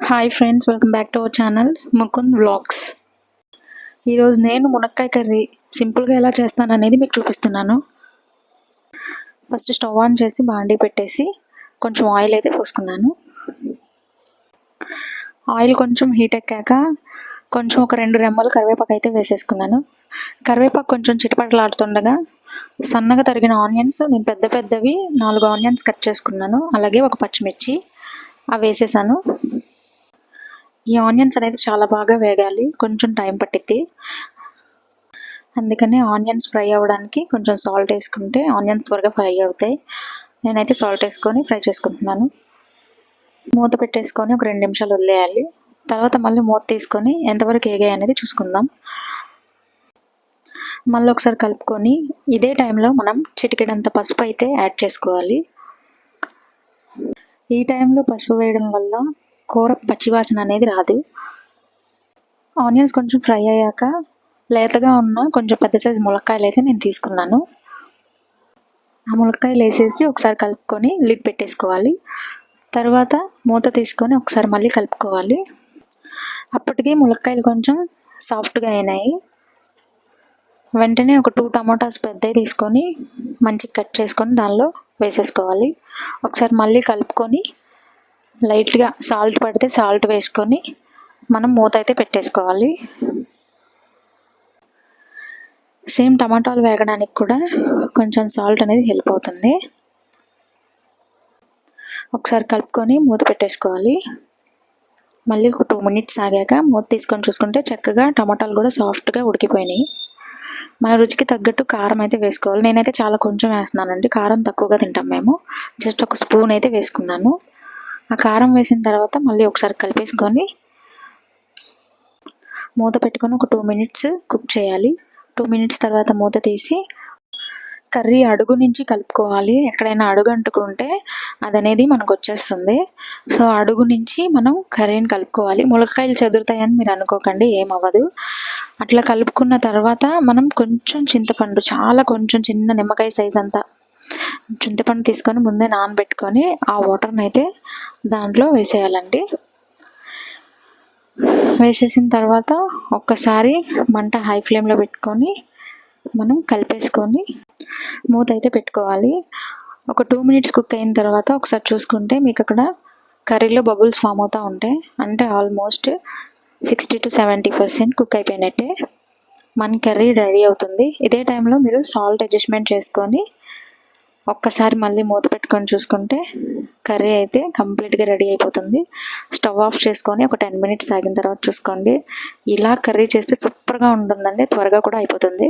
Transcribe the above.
Hi friends, welcome back to our channel Mukund vlogs. ఈరోజు నేను మునక్కాయ కర్రీ సింపుల్గా ఎలా చేస్తాను అనేది మీకు చూపిస్తున్నాను. ఫస్ట్ స్టవ్ ఆన్ చేసి బాండీ పెట్టేసి కొంచెం ఆయిల్ అయితే పోసుకున్నాను. ఆయిల్ కొంచెం హీట్ ఎక్కాక కొంచెం ఒక 2 రెమ్మలు కరివేపాకు అయితే వేసేసుకున్నాను. కరివేపాకు కొంచెం చిటపటలాడుతుండగా సన్నగా తరిగిన ఆనియన్స్, నేను పెద్దవి 4 ఆనియన్స్ కట్ చేసుకున్నాను. అలాగే ఒక పచ్చిమిర్చి అవి వేసేసాను. ఈ ఆనియన్స్ అనేది చాలా బాగా వేగాలి, కొంచెం టైం పట్టిద్ది. అందుకని ఆనియన్స్ ఫ్రై అవ్వడానికి కొంచెం సాల్ట్ వేసుకుంటే ఆనియన్స్ త్వరగా ఫ్రై అవుతాయి. నేనైతే సాల్ట్ వేసుకొని ఫ్రై చేసుకుంటున్నాను. మూత పెట్టేసుకొని ఒక 2 నిమిషాలు వదిలేయాలి. తర్వాత మళ్ళీ మూత తీసుకొని ఎంతవరకు వేగాయి అనేది చూసుకుందాం. మళ్ళీ ఒకసారి కలుపుకొని ఇదే టైంలో మనం చిటికెడంత పసుపు అయితే యాడ్ చేసుకోవాలి. ఈ టైంలో పసుపు వేయడం వల్ల కూర పచ్చివాసన అనేది రాదు. ఆనియన్స్ కొంచెం ఫ్రై అయ్యాక లేతగా ఉన్న కొంచెం పెద్ద సైజు ములక్కాయలు అయితే నేను తీసుకున్నాను. ఆ ములక్కాయలు వేసేసి ఒకసారి కలుపుకొని లిడ్ పెట్టేసుకోవాలి. తర్వాత మూత తీసుకొని ఒకసారి మళ్ళీ కలుపుకోవాలి. అప్పటికి ములక్కాయలు కొంచెం సాఫ్ట్గా అయినాయి. వెంటనే ఒక 2 టమాటాస్ పెద్దవి తీసుకొని మంచిగా కట్ చేసుకొని దానిలో వేసేసుకోవాలి. ఒకసారి మళ్ళీ కలుపుకొని లైట్గా సాల్ట్ పడితే సాల్ట్ వేసుకొని మనం మూత అయితే పెట్టేసుకోవాలి. సేమ్ టమాటాలు వేగడానికి కూడా కొంచెం సాల్ట్ అనేది హెల్ప్ అవుతుంది. ఒకసారి కలుపుకొని మూత పెట్టేసుకోవాలి. మళ్ళీ ఒక 2 మినిట్స్ ఆగాక మూత తీసుకొని చూసుకుంటే చక్కగా టమాటాలు కూడా సాఫ్ట్గా ఉడికిపోయినాయి. మన రుచికి తగ్గట్టు కారం అయితే వేసుకోవాలి. నేనైతే చాలా కొంచెం వేస్తున్నానండి, కారం తక్కువగా తింటాం మేము. జస్ట్ ఒక స్పూన్ అయితే వేసుకున్నాను. ఆ కారం వేసిన తర్వాత మళ్ళీ ఒకసారి కలిపేసుకొని మూత పెట్టుకొని ఒక 2 మినిట్స్ కుక్ చేయాలి. 2 మినిట్స్ తర్వాత మూత తీసి కర్రీ అడుగు నుంచి కలుపుకోవాలి. ఎక్కడైనా అడుగు అంటుకుంటే అది అనేది మనకు వచ్చేస్తుంది. సో అడుగు నుంచి మనం కర్రీని కలుపుకోవాలి. ములక్కాయలు చెదురుతాయని మీరు అనుకోకండి, ఏమవ్వదు. అట్లా కలుపుకున్న తర్వాత మనం కొంచెం చింతపండు, చాలా కొంచెం చిన్న నిమ్మకాయ సైజ్ అంతా చింతపండు తీసుకొని ముందే నానబెట్టుకొని ఆ వాటర్ని అయితే దాంట్లో వేసేయాలండి. వేసేసిన తర్వాత ఒక్కసారి మంట హై ఫ్లేమ్లో పెట్టుకొని మనం కలిపేసుకొని మూత అయితే పెట్టుకోవాలి. ఒక 2 మినిట్స్ కుక్ అయిన తర్వాత ఒకసారి చూసుకుంటే మీకు అక్కడ కర్రీలో బబుల్స్ ఫామ్ అవుతూ ఉంటాయి. అంటే ఆల్మోస్ట్ 60 to 70% కుక్ అయిపోయినట్టే. మన కర్రీ రెడీ అవుతుంది. ఇదే టైంలో మీరు సాల్ట్ అడ్జస్ట్మెంట్ చేసుకొని ఒక్కసారి మళ్ళీ మూత పెట్టుకొని చూసుకుంటే కర్రీ అయితే కంప్లీట్గా రెడీ అయిపోతుంది. స్టవ్ ఆఫ్ చేసుకొని ఒక 10 మినిట్స్ ఆగిన తర్వాత చూసుకోండి. ఇలా కర్రీ చేస్తే సూపర్గా ఉంటుందండి, త్వరగా కూడా అయిపోతుంది.